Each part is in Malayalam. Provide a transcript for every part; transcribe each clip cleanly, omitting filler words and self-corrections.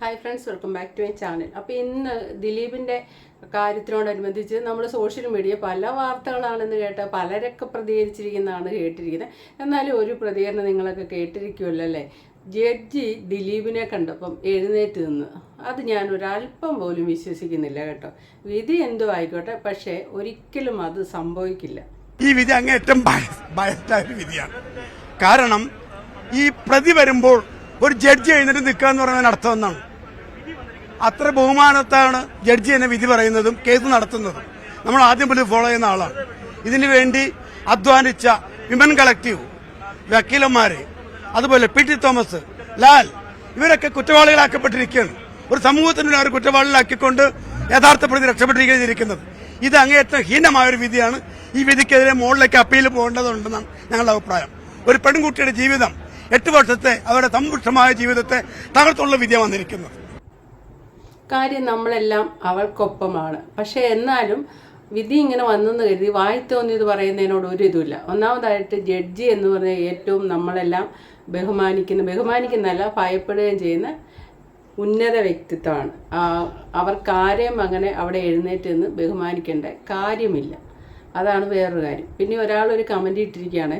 Hi friends, welcome back to my channel. അപ്പോൾ ഇന്ന് ദിലീപിൻ്റെ കാര്യത്തിനോടനുബന്ധിച്ച് നമ്മൾ സോഷ്യൽ മീഡിയ പല വാർത്തകളാണെന്ന് കേട്ട പലരൊക്കെ പ്രതികരിച്ചിരിക്കുന്നതാണ് കേട്ടിരിക്കുന്നത്. എന്നാലും ഒരു പ്രതികരണം നിങ്ങളൊക്കെ കേട്ടിരിക്കുമല്ലോ അല്ലേ? ജഡ്ജി ദിലീപിനെ കണ്ടപ്പം എഴുന്നേറ്റ് നിന്ന്, അത് ഞാൻ ഒരല്പം പോലും വിശ്വസിക്കുന്നില്ല കേട്ടോ. വിധി എന്തോ ആയിക്കോട്ടെ, പക്ഷേ ഒരിക്കലും അത് സംഭവിക്കില്ല. ഈ വിധി അങ്ങേറ്റം ബയസ്ഡായ ഒരു വിധിയാണ്. കാരണം ഈ പ്രതി വരുമ്പോൾ ഒരു ജഡ്ജി എഴുന്നേറ്റ് നിൽക്കുക എന്ന് പറയുന്നതിന് അർത്ഥം എന്നാണ്. അത്ര ബഹുമാനത്താണ് ജഡ്ജി എന്നെ വിധി പറയുന്നതും കേസ് നടത്തുന്നതും. നമ്മൾ ആദ്യം പോലും ഫോളോ ചെയ്യുന്ന ആളാണ്. ഇതിനു വേണ്ടി അധ്വാനിച്ച വിമൻ കളക്റ്റീവ്, വക്കീലന്മാര്, അതുപോലെ പി.ടി. തോമസ്, ലാൽ, ഇവരൊക്കെ കുറ്റവാളികളാക്കപ്പെട്ടിരിക്കുകയാണ്. ഒരു സമൂഹത്തിന് അവർ കുറ്റവാളികളാക്കിക്കൊണ്ട് യഥാർത്ഥ പ്രതി രക്ഷപ്പെട്ടിരിക്കുന്നത്. ഇത് അങ്ങേയറ്റം ഹീനമായൊരു വിധിയാണ്. ഈ വിധിക്കെതിരെ മുകളിലേക്ക് അപ്പീൽ പോകേണ്ടതുണ്ടെന്നാണ് ഞങ്ങളുടെ അഭിപ്രായം. ഒരു പെൺകുട്ടിയുടെ ജീവിതം, 8 വർഷത്തെ അവരുടെ സമ്പുഷ്ടമായ ജീവിതത്തെ തകർത്തുള്ള വിധിയാണ് വന്നിരിക്കുന്നത്. കാര്യം നമ്മളെല്ലാം അവൾക്കൊപ്പമാണ്. പക്ഷേ എന്നാലും വിധി ഇങ്ങനെ വന്നെന്ന് കരുതി വായിത്തോന്നിയത് പറയുന്നതിനോട് ഒരു ഇതുമില്ല. ഒന്നാമതായിട്ട് ജഡ്ജി എന്ന് പറഞ്ഞാൽ ഏറ്റവും നമ്മളെല്ലാം ബഹുമാനിക്കുന്നതല്ല ഭയപ്പെടുകയും ചെയ്യുന്ന ഉന്നത വ്യക്തിത്വമാണ്. അവർക്കാരെയും അങ്ങനെ അവിടെ എഴുന്നേറ്റ് നിന്ന് ബഹുമാനിക്കേണ്ട കാര്യമില്ല. അതാണ് വേറൊരു കാര്യം. പിന്നെ ഒരാളൊരു കമൻറ്റ് ഇട്ടിരിക്കുകയാണ്,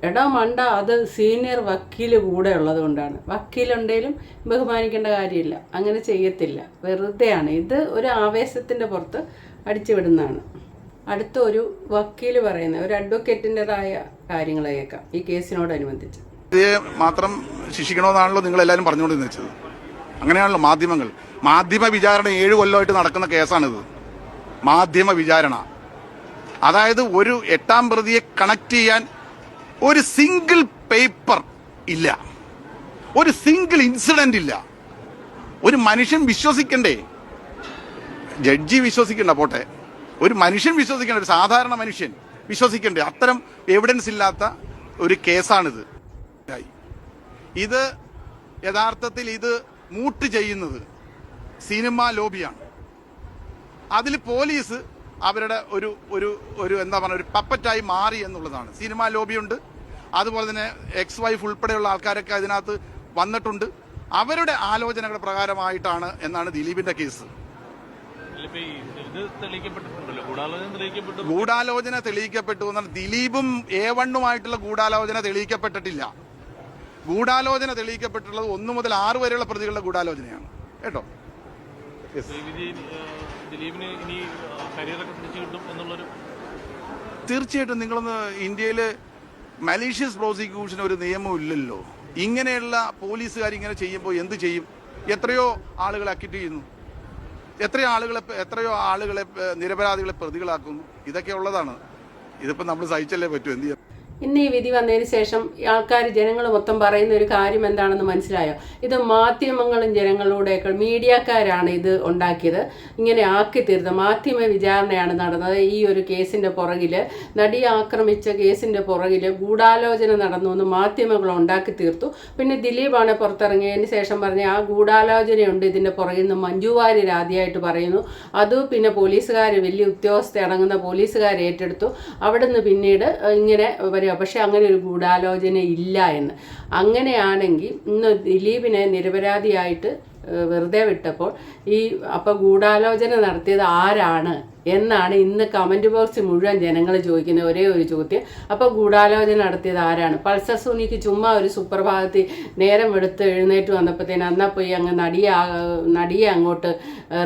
എടാ മണ്ട, അത് സീനിയർ വക്കീൽ കൂടെ ഉള്ളത് കൊണ്ടാണ്. വക്കീലുണ്ടെങ്കിലും ബഹുമാനിക്കേണ്ട കാര്യമില്ല, അങ്ങനെ ചെയ്യത്തില്ല, വെറുതെയാണ്. ഇത് ഒരു ആവേശത്തിൻ്റെ പുറത്ത് അടിച്ചു വിടുന്നതാണ്. അടുത്ത ഒരു വക്കീൽ പറയുന്ന ഒരു അഡ്വക്കേറ്റിൻ്റെതായ കാര്യങ്ങൾ കേൾക്കാം ഈ കേസിനോടനുബന്ധിച്ച്. മാത്രം ശിക്ഷിക്കണമെന്നാണല്ലോ നിങ്ങളെല്ലാവരും പറഞ്ഞുകൊണ്ട് വെച്ചത്. അങ്ങനെയാണല്ലോ മാധ്യമ വിചാരണ 7 കൊല്ലമായിട്ട് നടക്കുന്ന കേസാണിത്. മാധ്യമ വിചാരണ, അതായത് ഒരു 8ാം പ്രതിയെ കണക്ട് ചെയ്യാൻ ഒരു സിംഗിൾ പേപ്പർ ഇല്ല, ഒരു സിംഗിൾ ഇൻസിഡന്റ് ഇല്ല. ഒരു മനുഷ്യൻ വിശ്വസിക്കണ്ടേ? ജഡ്ജി വിശ്വസിക്കണ്ട പോട്ടെ, ഒരു മനുഷ്യൻ വിശ്വസിക്കണ്ട, ഒരു സാധാരണ മനുഷ്യൻ വിശ്വസിക്കണ്ടേ? അത്തരം എവിഡൻസ് ഇല്ലാത്ത ഒരു കേസാണിത്. ഇത് യഥാർത്ഥത്തിൽ ഇത് മൂട്ട് ചെയ്യുന്നത് സിനിമാ ലോബിയാണ്. അതിൽ പോലീസ് അവരുടെ ഒരു എന്താ പറയുക, ഒരു പപ്പറ്റായി മാറി എന്നുള്ളതാണ്. സിനിമാ ലോബിയുണ്ട്, അതുപോലെ തന്നെ എക്സ് വൈഫ് ഉൾപ്പെടെയുള്ള ആൾക്കാരൊക്കെ അതിനകത്ത് വന്നിട്ടുണ്ട്. അവരുടെ ആലോചനകളുടെ പ്രകാരമായിട്ടാണ് എന്നാണ് ദിലീപിന്റെ കേസ്. ഗൂഢാലോചന തെളിയിക്കപ്പെട്ടു എന്നാൽ ദിലീപും A1-ഉമായിട്ടുള്ള ഗൂഢാലോചന തെളിയിക്കപ്പെട്ടിട്ടില്ല. ഗൂഢാലോചന തെളിയിക്കപ്പെട്ടുള്ളത് 1 മുതൽ 6 വരെയുള്ള പ്രതികളുടെ ഗൂഢാലോചനയാണ് കേട്ടോ. തീർച്ചയായിട്ടും നിങ്ങളൊന്ന്, ഇന്ത്യയില് മലീഷ്യസ് പ്രോസിക്യൂഷൻ ഒരു നിയമം ഇല്ലല്ലോ. ഇങ്ങനെയുള്ള പോലീസുകാർ ഇങ്ങനെ ചെയ്യുമ്പോൾ എന്ത് ചെയ്യും? എത്രയോ ആളുകളെ അക്യൂട്ട് ചെയ്യുന്നു, എത്രയോ ആളുകളെ നിരപരാധികളെ പ്രതികളാക്കുന്നു. ഇതൊക്കെ ഉള്ളതാണ്. ഇതിപ്പോ നമ്മൾ സഹിച്ചല്ലേ പറ്റൂ, എന്ത് ചെയ്യാം. ഇന്ന് ഈ വിധി വന്നതിന് ശേഷം ജനങ്ങൾ മൊത്തം പറയുന്ന ഒരു കാര്യം എന്താണെന്ന് മനസ്സിലായോ? ഇത് മാധ്യമങ്ങളും ജനങ്ങളുടെയൊക്കെ മീഡിയക്കാരാണ് ഇത് ഉണ്ടാക്കിയത്, ഇങ്ങനെ ആക്കി തീർത്തത്. മാധ്യമ വിചാരണയാണ് നടന്നത്. ഈ ഒരു കേസിൻ്റെ പുറകിൽ, നടിയെ ആക്രമിച്ച കേസിൻ്റെ പുറകിൽ ഗൂഢാലോചന നടന്നു എന്ന് മാധ്യമങ്ങൾ ഉണ്ടാക്കി തീർത്തു. പിന്നെ ദിലീപാണ് പുറത്തിറങ്ങിയതിന് ശേഷം പറഞ്ഞ ആ ഗൂഢാലോചനയുണ്ട് ഇതിൻ്റെ പുറകിൽ നിന്ന് മഞ്ജു വാര്യർ ആദ്യമായിട്ട് പറയുന്നു. അത് പിന്നെ പോലീസുകാർ, വലിയ ഉദ്യോഗസ്ഥ അടങ്ങുന്ന പോലീസുകാർ ഏറ്റെടുത്തു. അവിടുന്ന് പിന്നീട് ഇങ്ങനെ വരിക. പക്ഷെ അങ്ങനെ ഒരു ഗൂഢാലോചന ഇല്ല എന്ന്. അങ്ങനെയാണെങ്കിൽ ഇന്ന് ദിലീപിനെ നിരപരാധിയായിട്ട് വെറുതെ വിട്ടപ്പോൾ അപ്പോൾ ഗൂഢാലോചന നടത്തിയത് ആരാണ് എന്നാണ് ഇന്ന് കമൻറ്റ് ബോക്സ് മുഴുവൻ ജനങ്ങൾ ചോദിക്കുന്ന ഒരേ ഒരു ചോദ്യം. അപ്പോൾ ഗൂഢാലോചന നടത്തിയത് ആരാണ്? പൾസർ സുനിക്ക് ചുമ്മാ ഒരു സുപ്രഭാതത്തിൽ നേരം എടുത്ത് എഴുന്നേറ്റ് വന്നപ്പോഴത്തേന് എന്നാൽ പോയി അങ്ങ് നടിയെ അങ്ങോട്ട്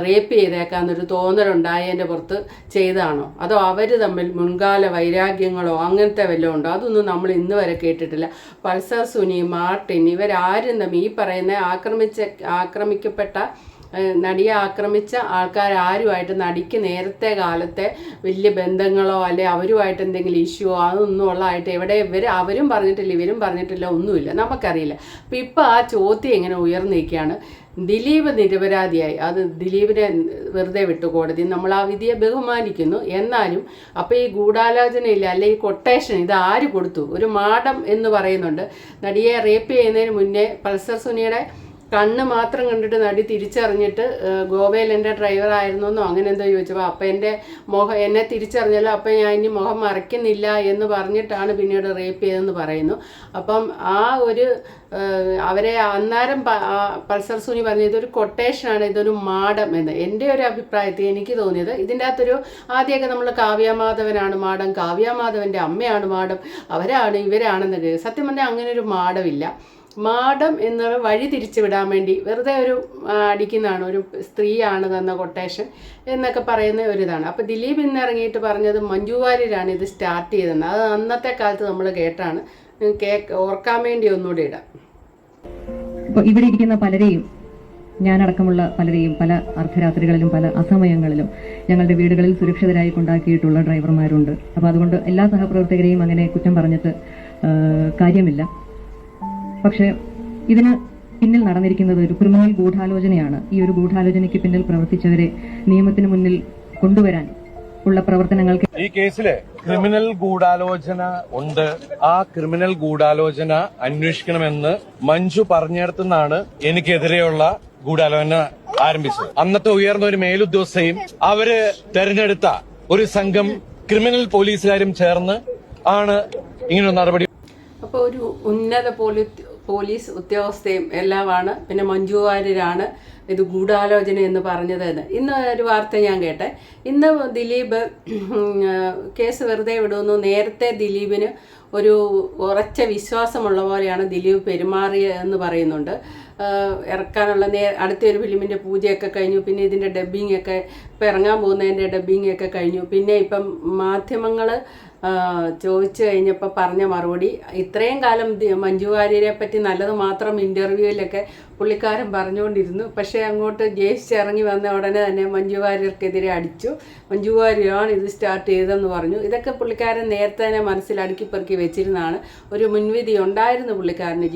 റേപ്പ് ചെയ്തേക്കാന്നൊരു തോന്നലുണ്ടായതിൻ്റെ പുറത്ത് ചെയ്തതാണോ? അതോ അവർ തമ്മിൽ മുൻകാല വൈരാഗ്യങ്ങളോ അങ്ങനത്തെ വല്ലതും ഉണ്ടോ? അതൊന്നും നമ്മൾ ഇന്ന് വരെ കേട്ടിട്ടില്ല. പൾസർ സുനി, മാർട്ടിൻ, ഇവരാരും തമ്മിൽ ഈ പറയുന്ന ആക്രമിക്കപ്പെട്ട നടിയെ ആക്രമിച്ച ആൾക്കാരാരുമായിട്ട് നടിക്ക് നേരത്തെ കാലത്തെ വലിയ ബന്ധങ്ങളോ അല്ലെ അവരുമായിട്ട് എന്തെങ്കിലും ഇഷ്യൂവോ അതൊന്നും ഉള്ളതായിട്ട് അവരും പറഞ്ഞിട്ടില്ല, ഇവരും പറഞ്ഞിട്ടില്ല, ഒന്നുമില്ല, നമുക്കറിയില്ല. അപ്പം ഇപ്പം ആ ചോദ്യം ഇങ്ങനെ ഉയർന്നിരിക്കുകയാണ്. ദിലീപ് നിരപരാധിയായി, അത് ദിലീപിനെ വെറുതെ വിട്ടു കോടതി. നമ്മൾ ആ വിധിയെ ബഹുമാനിക്കുന്നു. എന്നാലും അപ്പോൾ ഈ ഗൂഢാലോചനയില്ല, അല്ലെ ഈ കൊട്ടേഷൻ ഇത് ആര് കൊടുത്തു? ഒരു മാഡം എന്ന് പറയുന്നുണ്ട്. നടിയെ റേപ്പ് ചെയ്യുന്നതിന് മുന്നേ പൾസർ സുനിയുടെ കണ്ണ് മാത്രം കണ്ടിട്ട് നടി തിരിച്ചറിഞ്ഞിട്ട് ഗോവയിൽ എൻ്റെ ഡ്രൈവർ ആയിരുന്നെന്നോ അങ്ങനെ എന്തോ ചോദിച്ചപ്പോൾ അപ്പം എൻ്റെ മുഖം എന്നെ തിരിച്ചറിഞ്ഞല്ലോ, അപ്പം ഞാൻ ഇനി മുഖം മറയ്ക്കുന്നില്ല എന്ന് പറഞ്ഞിട്ടാണ് പിന്നീട് റേപ്പ് ചെയ്തതെന്ന് പറയുന്നു. അപ്പം ആ ഒരു അവരെ അന്നേരം പൾസർ സുനി പറഞ്ഞു ഇതൊരു കൊട്ടേഷനാണ്, ഇതൊരു മാഡം എന്ന്. എൻ്റെ ഒരു അഭിപ്രായത്തിൽ എനിക്ക് തോന്നിയത് ഇതിൻ്റെ അകത്തൊരു ആദ്യമൊക്കെ നമ്മൾ കാവ്യമാധവനാണ് മാഡം, കാവ്യമാധവൻ്റെ അമ്മയാണ് മാഡം, അവരാണ് ഇവരാണെന്നൊക്കെ. സത്യം പറഞ്ഞാൽ അങ്ങനെ ഒരു മാഡമില്ല. മാഡം എന്നുള്ള വഴി തിരിച്ചു വിടാൻ വേണ്ടി വെറുതെ ഒരു അടിക്കുന്നതാണ്, ഒരു സ്ത്രീയാണ് തന്ന കൊട്ടേഷൻ എന്നൊക്കെ പറയുന്ന ഒരിതാണ്. അപ്പോൾ ദിലീപ് ഇന്ന് ഇറങ്ങിയിട്ട് പറഞ്ഞത് മഞ്ജു വാര്യരാണ് ഇത് സ്റ്റാർട്ട് ചെയ്തതെന്ന്. അത് അന്നത്തെ കാലത്ത് നമ്മൾ കേട്ടാണ്, ഓർക്കാൻ വേണ്ടി ഒന്നുകൂടി ഇടാം. ഇപ്പോൾ ഇവിടെ ഇരിക്കുന്ന പലരെയും, ഞാനടക്കമുള്ള പലരെയും പല അർദ്ധരാത്രികളിലും പല അസമയങ്ങളിലും ഞങ്ങളുടെ വീടുകളിൽ സുരക്ഷിതരായി കൊണ്ടാക്കിയിട്ടുള്ള ഡ്രൈവർമാരുണ്ട്. അപ്പോൾ അതുകൊണ്ട് എല്ലാ സഹപ്രവർത്തകരെയും അങ്ങനെ കുറ്റം പറഞ്ഞിട്ട് കാര്യമില്ല. പക്ഷേ ഇതിന് പിന്നിൽ നടന്നിരിക്കുന്നത് ഒരു ക്രിമിനൽ ഗൂഢാലോചനയാണ്. ഈ ഒരു ഗൂഢാലോചനയ്ക്ക് പിന്നിൽ പ്രവർത്തിച്ചവരെ നിയമത്തിന് മുന്നിൽ കൊണ്ടുവരാൻ ഉള്ള പ്രവർത്തനങ്ങൾക്ക് ഈ കേസില് ക്രിമിനൽ ഗൂഢാലോചന ഉണ്ട്. ആ ക്രിമിനൽ ഗൂഢാലോചന അന്വേഷിക്കണമെന്ന് മഞ്ജു പറഞ്ഞിടത്തുനിന്നാണ് എനിക്കെതിരെയുള്ള ഗൂഢാലോചന ആരംഭിച്ചത്. അന്നത്തെ ഉയർന്ന ഒരു മേലുദ്യോഗസ്ഥയും അവര് തെരഞ്ഞെടുത്ത ഒരു സംഘം ക്രിമിനൽ പോലീസുകാരും ചേർന്ന് ആണ് ഇങ്ങനൊരു നടപടി. അപ്പോൾ ഒരു ഉന്നത പോലീസ് ഉദ്യോഗസ്ഥയും എല്ലാമാണ്, പിന്നെ മഞ്ജു വാര്യരാണ് ഇത് ഗൂഢാലോചന എന്ന് പറഞ്ഞത് എന്ന്. ഇന്ന് ഒരു വാർത്ത ഞാൻ കേട്ടെ, ഇന്ന് ദിലീപ് കേസ് വെറുതെ വിടുന്നു. നേരത്തെ ദിലീപിന് ഒരു ഉറച്ച വിശ്വാസമുള്ള പോലെയാണ് ദിലീപ് പെരുമാറിയെന്ന് പറയുന്നുണ്ട്. ഇറക്കാനുള്ള അടുത്തൊരു ഫിലിമിൻ്റെ പൂജയൊക്കെ കഴിഞ്ഞു, പിന്നെ ഇതിൻ്റെ ഡബ്ബിങ് ഒക്കെ ഇപ്പം ഇറങ്ങാൻ പോകുന്നതിൻ്റെ ഡബ്ബിങ് ഒക്കെ കഴിഞ്ഞു. പിന്നെ ഇപ്പം മാധ്യമങ്ങൾ ചോദിച്ചു കഴിഞ്ഞപ്പോൾ പറഞ്ഞ മറുപടി, ഇത്രയും കാലം മഞ്ജു വാര്യരെ പറ്റി നല്ലത് മാത്രം ഇൻ്റർവ്യൂവിലൊക്കെ പുള്ളിക്കാരൻ പറഞ്ഞുകൊണ്ടിരുന്നു. പക്ഷേ അങ്ങോട്ട് ജയിച്ചിറങ്ങി വന്ന ഉടനെ തന്നെ മഞ്ജു വാര്യർക്കെതിരെ അടിച്ചു. മഞ്ജു വാര്യരാണ് ഇത് സ്റ്റാർട്ട് ചെയ്തതെന്ന് പറഞ്ഞു. ഇതൊക്കെ പുള്ളിക്കാരൻ നേരത്തെ തന്നെ മനസ്സിൽ അടുക്കിപ്പെറുക്കി വെച്ചിരുന്നതാണ്. ഒരു മുൻവിധി ഉണ്ടായിരുന്നു പുള്ളിക്കാരന്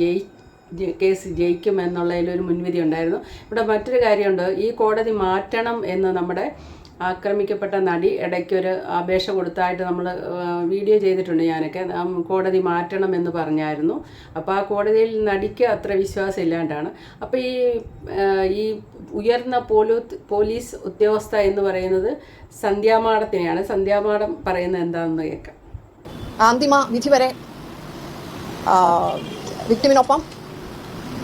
കേസ് ജയിക്കുമെന്നുള്ളതിലൊരു മുൻവിധി ഉണ്ടായിരുന്നു. ഇവിടെ മറ്റൊരു കാര്യമുണ്ട്, ഈ കോടതി മാറ്റണം എന്ന് നമ്മുടെ ആക്രമിക്കപ്പെട്ട നടി ഇടയ്ക്കൊരു അപേക്ഷ കൊടുത്തായിട്ട് നമ്മൾ വീഡിയോ ചെയ്തിട്ടുണ്ട് ഞാനൊക്കെ. കോടതി മാറ്റണം എന്ന് പറഞ്ഞായിരുന്നു. അപ്പോൾ ആ കോടതിയിൽ നടിക്ക് അത്ര വിശ്വാസം ഇല്ലാണ്ടാണ്. അപ്പോൾ ഈ ഉയർന്ന പോലീസ് ഉദ്യോഗസ്ഥ എന്ന് പറയുന്നത് സന്ധ്യാമാഡത്തിനെയാണ്. സന്ധ്യാമാഡം പറയുന്നത് എന്താണെന്ന് കേൾക്കാം. അന്തിമ വിധി വരെ വിക്ടിമിനൊപ്പം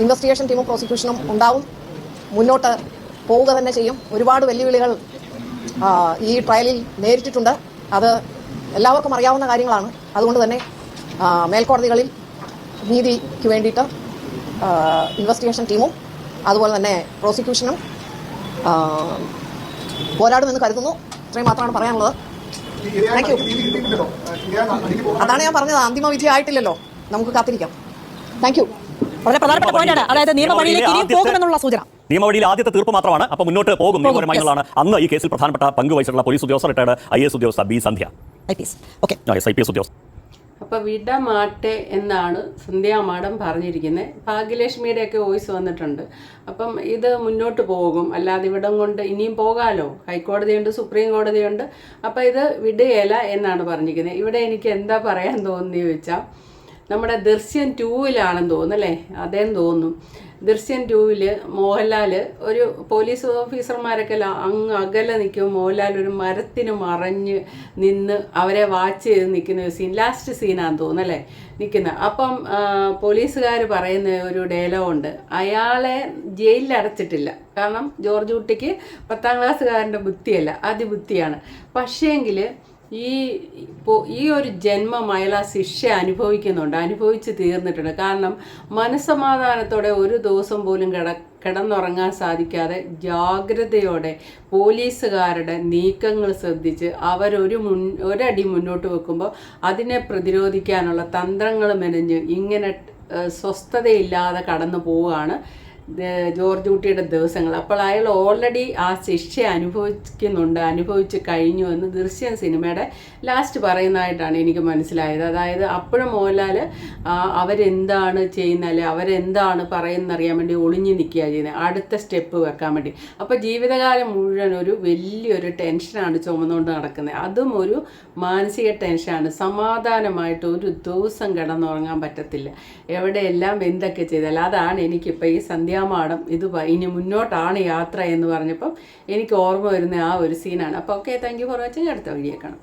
ഇൻവെസ്റ്റിഗേഷൻ ടീമും പ്രോസിക്യൂഷനും ഉണ്ടാവും, മുന്നോട്ട് പോവുക തന്നെ ചെയ്യും. ഒരുപാട് വെല്ലുവിളികൾ ഈ ട്രയലിൽ നേരിട്ടിട്ടുണ്ട്. അത് എല്ലാവർക്കും അറിയാവുന്ന കാര്യങ്ങളാണ്. അതുകൊണ്ട് തന്നെ മേൽക്കോടതികളിൽ നീതിക്ക് വേണ്ടിയിട്ട് ഇൻവെസ്റ്റിഗേഷൻ ടീമും അതുപോലെ തന്നെ പ്രോസിക്യൂഷനും പോരാടുമെന്ന് കരുതുന്നു. ഇത്രയും മാത്രമാണ് പറയാനുള്ളത്. Thank you. അതാണ് ഞാൻ പറഞ്ഞത്, അന്തിമ വിധി ആയിട്ടില്ലല്ലോ, നമുക്ക് കാത്തിരിക്കാം. Thank you. വളരെ പ്രധാനപ്പെട്ട പോയിന്റാണ്, അതായത് നിയമവഴിയിലേക്ക് ഇനിയും പോകുമെന്നുള്ള സൂചന. നിയമവഴിയിൽ ആദ്യത്തെ തീർപ്പ് മാത്രമാണ്, അപ്പോൾ മുന്നോട്ട് പോകും നിയമപരമായിട്ടുള്ളതാണ്. അന്ന് ഈ കേസിൽ പ്രധാനപ്പെട്ട പങ്ക് വഹിച്ചിട്ടുള്ള പോലീസ് ഉദ്യോഗസ്ഥർ റിട്ടയർഡ് IAS ഉദ്യോഗസ്ഥ ബി സന്ധ്യ, IPS ഉദ്യോഗസ്ഥ. അപ്പോൾ വിടമാട്ടെ എന്നാണ് സന്ധ്യ മാഡം പറഞ്ഞിരിക്കുന്നത്. ഭാഗ്യലക്ഷ്മിയുടെയൊക്കെ വോയിസ് വന്നിട്ടുണ്ട്. അപ്പം ഇത് മുന്നോട്ട് പോകും, അല്ലാതെ ഇവിടം കൊണ്ട് ഇനിയും പോകാമല്ലോ. ഹൈക്കോടതിയുണ്ട്, സുപ്രീം കോടതിയുണ്ട്. അപ്പോൾ ഇത് വിടുകയില്ല എന്നാണ് പറഞ്ഞിരിക്കുന്നത്. ഇവിടെ എനിക്ക് എന്താ പറയാൻ തോന്നുന്നു ചോദിച്ചാൽ, നമ്മുടെ ദൃശ്യം 2-ലാണെന്ന് തോന്നുന്നു അല്ലേ, അതേന്ന് തോന്നുന്നു. ദൃശ്യം 2-ൽ മോഹൻലാൽ ഒരു പോലീസ് ഓഫീസർമാരൊക്കെ അങ്ങ് അകലെ നിൽക്കും. മോഹൻലാൽ ഒരു മരത്തിന് മറഞ്ഞ് നിന്ന് അവരെ വാച്ച് ചെയ്ത് നിൽക്കുന്ന ഒരു സീൻ, ലാസ്റ്റ് സീനാണെന്ന് തോന്നുന്നു അല്ലേ നിൽക്കുന്നത്. അപ്പം പോലീസുകാർ പറയുന്ന ഒരു ഡയലോഗുണ്ട്, അയാളെ ജയിലിൽ അടച്ചിട്ടില്ല, കാരണം ജോർജ് കുട്ടിക്ക് 10ാം ക്ലാസ്സുകാരൻ്റെ ബുദ്ധിയല്ല, അതിബുദ്ധിയാണ്. പക്ഷേങ്കിൽ ഈ ഒരു ജന്മം അയാൾ ആ ശിക്ഷ അനുഭവിച്ച് തീർന്നിട്ടുണ്ട്. കാരണം മനസ്സമാധാനത്തോടെ ഒരു ദിവസം പോലും കിടന്നുറങ്ങാൻ സാധിക്കാതെ ജാഗ്രതയോടെ പോലീസുകാരുടെ നീക്കങ്ങൾ ശ്രദ്ധിച്ച് ഒരടി മുന്നോട്ട് വെക്കുമ്പോൾ അതിനെ പ്രതിരോധിക്കാനുള്ള തന്ത്രങ്ങൾ മെനഞ്ഞ് ഇങ്ങനെ സ്വസ്ഥതയില്ലാതെ കടന്നു പോവുകയാണ് ജോർജ് കുട്ടിയുടെ ദിവസങ്ങൾ. അപ്പോൾ അയാൾ ഓൾറെഡി ആ ശിക്ഷ അനുഭവിച്ച് കഴിഞ്ഞു എന്ന് ദൃശ്യം സിനിമയുടെ ലാസ്റ്റ് പറയുന്നതായിട്ടാണ് എനിക്ക് മനസ്സിലായത്. അതായത് അപ്പോഴും മോഹൻലാൽ അവരെന്താണ് ചെയ്യുന്നത്, അല്ലെ അവരെന്താണ് പറയുന്നറിയാൻ വേണ്ടി ഒളിഞ്ഞു നിൽക്കുക ചെയ്യുന്നത്, അടുത്ത സ്റ്റെപ്പ് വെക്കാൻ വേണ്ടി. അപ്പോൾ ജീവിതകാലം മുഴുവൻ ഒരു വലിയൊരു ടെൻഷനാണ് ചുമന്നുകൊണ്ട് നടക്കുന്നത്. അതും ഒരു മാനസിക ടെൻഷനാണ്. സമാധാനമായിട്ട് ഒരു ദിവസം കിടന്നുറങ്ങാൻ പറ്റത്തില്ല, എവിടെയെല്ലാം എന്തൊക്കെ ചെയ്താൽ. അതാണ് എനിക്കിപ്പോൾ ഈ സന്ധ്യ സന്ധ്യാ മാഡം ഇത് ഇനി മുന്നോട്ടാണ് യാത്ര എന്ന് പറഞ്ഞപ്പം എനിക്ക് ഓർമ്മ വരുന്ന ആ ഒരു സീനാണ്. അപ്പോൾ okay, thank you for watching. അടുത്ത വീഡിയോ കാണാം.